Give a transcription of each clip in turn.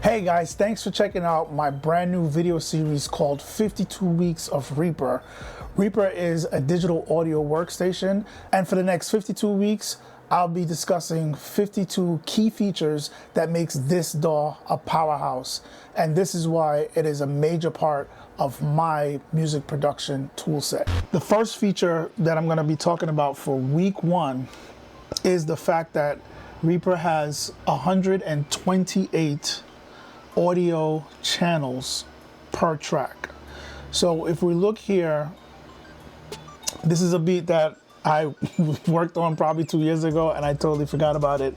Hey guys, thanks for checking out my brand new video series called 52 Weeks of Reaper. Reaper is a digital audio workstation, and for the next 52 weeks, I'll be discussing 52 key features that makes this DAW a powerhouse. And this is why it is a major part of my music production toolset. The first feature that I'm going to be talking about for week one is the fact that Reaper has 128 audio channels per track. So if we look here, this is a beat that I worked on probably 2 years ago and I totally forgot about it.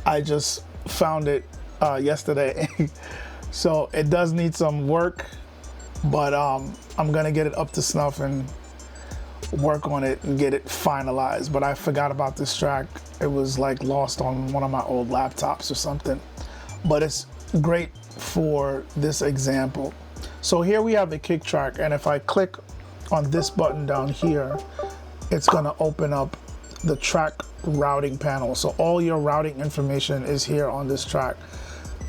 I just found it yesterday. So it does need some work, but I'm gonna get it up to snuff and work on it and get it finalized. But I forgot about this track. It was like lost on one of my old laptops or something, but it's great for this example. So here we have the kick track, and if I click on this button down here, it's going to open up the track routing panel. So all your routing information is here on this track.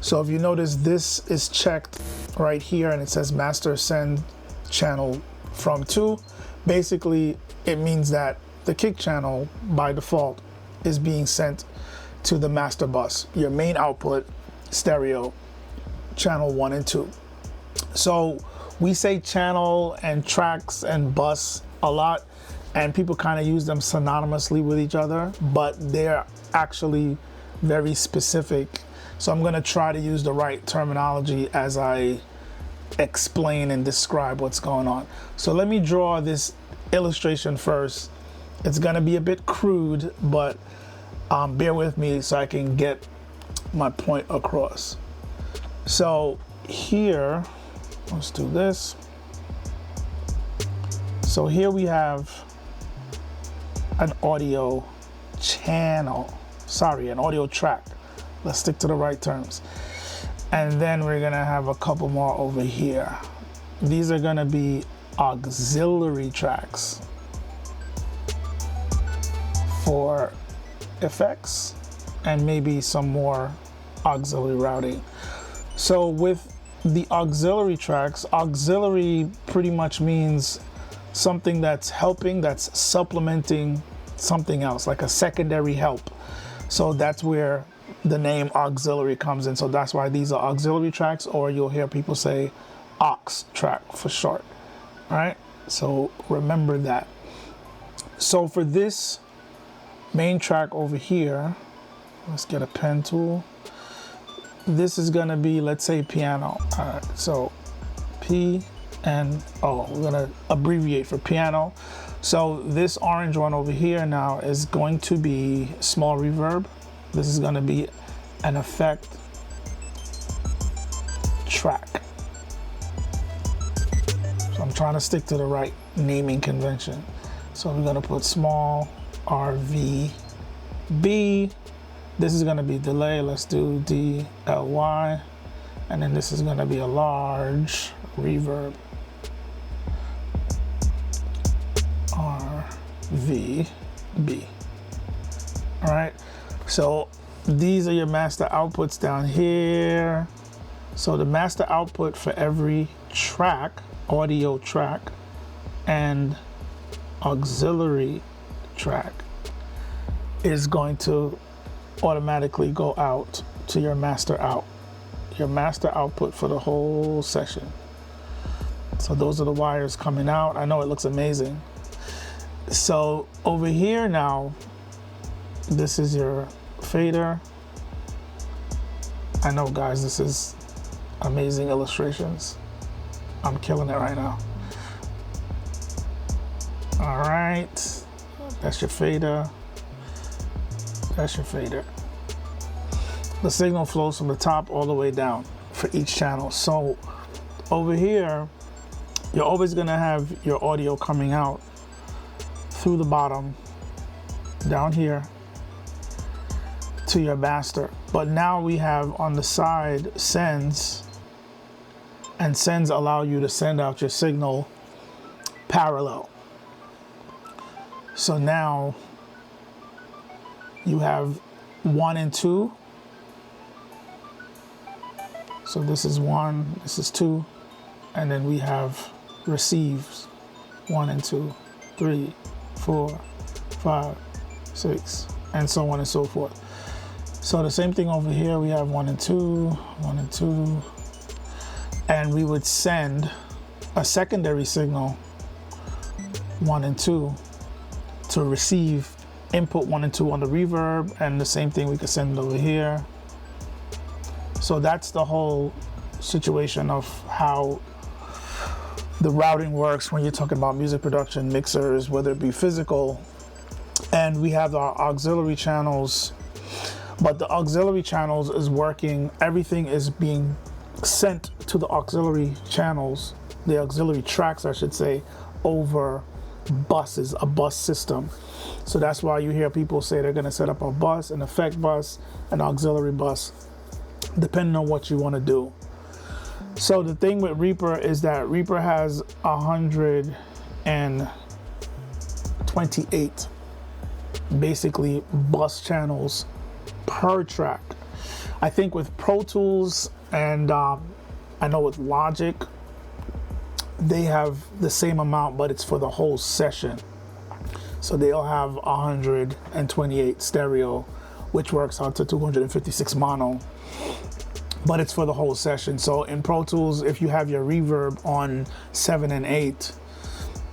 So if you notice, this is checked right here and it says master send channel from to. Basically it means that the kick channel by default is being sent to the master bus, your main output stereo, channel 1 and 2. So we say channel and tracks and bus a lot, and people kind of use them synonymously with each other, but they're actually very specific. So I'm going to try to use the right terminology as I explain and describe what's going on. So let me draw this illustration first. It's going to be a bit crude, but bear with me so I can get my point across. So here, let's do this. So here we have an audio channel, an audio track. Let's stick to the right terms. And then we're gonna have a couple more over here. These are gonna be auxiliary tracks for effects and maybe some more auxiliary routing. So with the auxiliary tracks, auxiliary pretty much means something that's helping, that's supplementing something else, like a secondary help. So that's where the name auxiliary comes in. So that's why these are auxiliary tracks, or you'll hear people say aux track for short. All right, so remember that. So for this main track over here, let's get a pen tool. This is gonna be, let's say, piano. All right, so P and O, we're gonna abbreviate for piano. So this orange one over here now is going to be small reverb. This is gonna be an effect track. So I'm trying to stick to the right naming convention. So we're gonna put small RVB. This is going to be delay. Let's do DLY. And then this is going to be a large reverb. RVB. All right. So these are your master outputs down here. So the master output for every track, audio track, and auxiliary track is going to automatically go out to your master output for the whole session. So those are the wires coming out. I know it looks amazing. So over here now, this is your fader. I know, guys, this is amazing illustrations. I'm killing it right now. All right, that's your fader. That's your fader. The signal flows from the top all the way down for each channel. So over here, you're always gonna have your audio coming out through the bottom, down here, to your master. But now we have on the side sends, and sends allow you to send out your signal parallel. So now you have 1 and 2 So this is 1, this is 2, and then we have receives 1 and 2, 3, 4, 5, 6, and so on and so forth. So the same thing over here, we have 1 and 2, 1 and 2, and we would send a secondary signal 1 and 2 to receive input 1 and 2 on the reverb, and the same thing we could send it over here. So that's the whole situation of how the routing works when you're talking about music production mixers, whether it be physical. And we have our auxiliary channels, but the auxiliary channels is working, everything is being sent to the auxiliary channels, the auxiliary tracks I should say, over buses, a bus system. So that's why you hear people say they're going to set up a bus, an effect bus, an auxiliary bus, depending on what you want to do. So the thing with Reaper is that Reaper has 128 basically bus channels per track. I think with Pro Tools and I know with Logic, they have the same amount, but it's for the whole session. So they'll have 128 stereo, which works out to 256 mono, but it's for the whole session. So in Pro Tools, if you have your reverb on 7 and 8,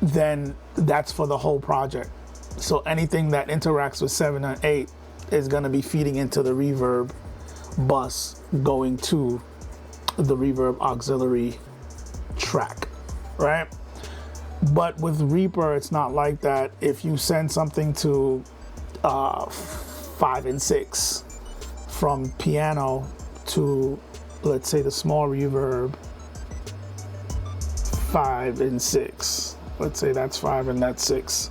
then that's for the whole project. So anything that interacts with 7 and 8 is going to be feeding into the reverb bus going to the reverb auxiliary track, right? But with Reaper, it's not like that. If you send something to 5 and 6 from piano to, let's say, the small reverb, 5 and 6, let's say that's 5 and that's 6,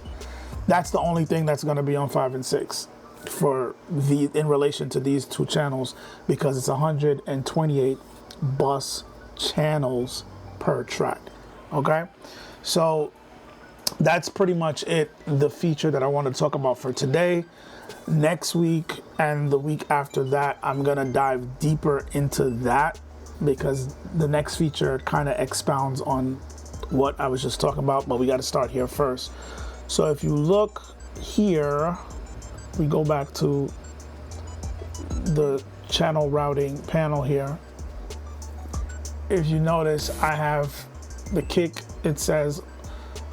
that's the only thing that's going to be on 5 and 6 for the in relation to these two channels, because it's 128 bus channels per track. Okay, so that's pretty much it, the feature that I want to talk about for today. Next week and the week after that, I'm gonna dive deeper into that, because the next feature kind of expounds on what I was just talking about, but we got to start here first. So if you look here, we go back to the channel routing panel here. If you notice, I have the kick, it says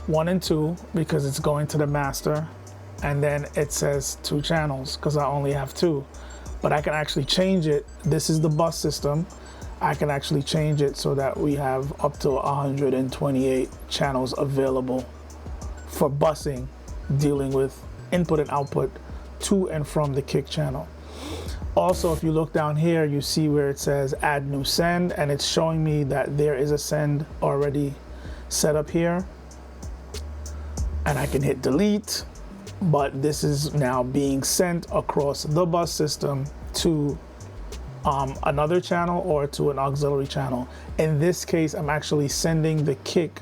1 and 2 because it's going to the master, and then it says 2 channels because I only have 2. But I can actually change it. This is the bus system. I can actually change it so that we have up to 128 channels available for busing, dealing with input and output to and from the kick channel. Also, if you look down here, you see where it says add new send, and it's showing me that there is a send already set up here, and I can hit delete, but this is now being sent across the bus system to another channel or to an auxiliary channel. In this case, I'm actually sending the kick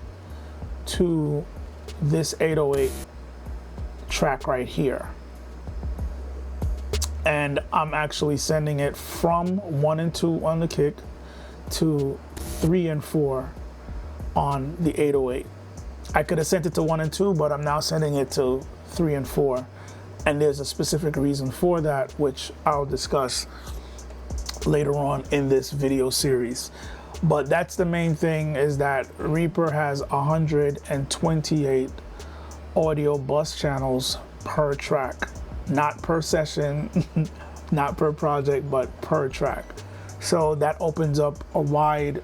to this 808 track right here, and I'm actually sending it from 1 and 2 on the kick to 3 and 4 on the 808. I could have sent it to 1 and 2, but I'm now sending it to 3 and 4, and there's a specific reason for that, which I'll discuss later on in this video series. But that's the main thing, is that Reaper has 128 audio bus channels per track, not per session, not per project, but per track. So that opens up a wide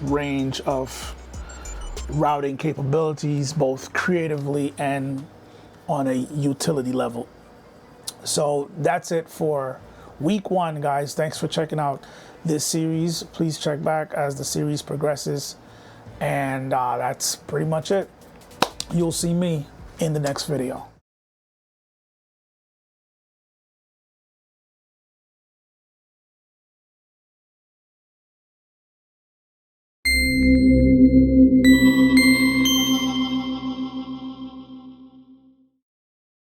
range of routing capabilities, both creatively and on a utility level. So that's it for week 1, guys. Thanks for checking out this series. Please check back as the series progresses, and that's pretty much it. You'll see me in the next video.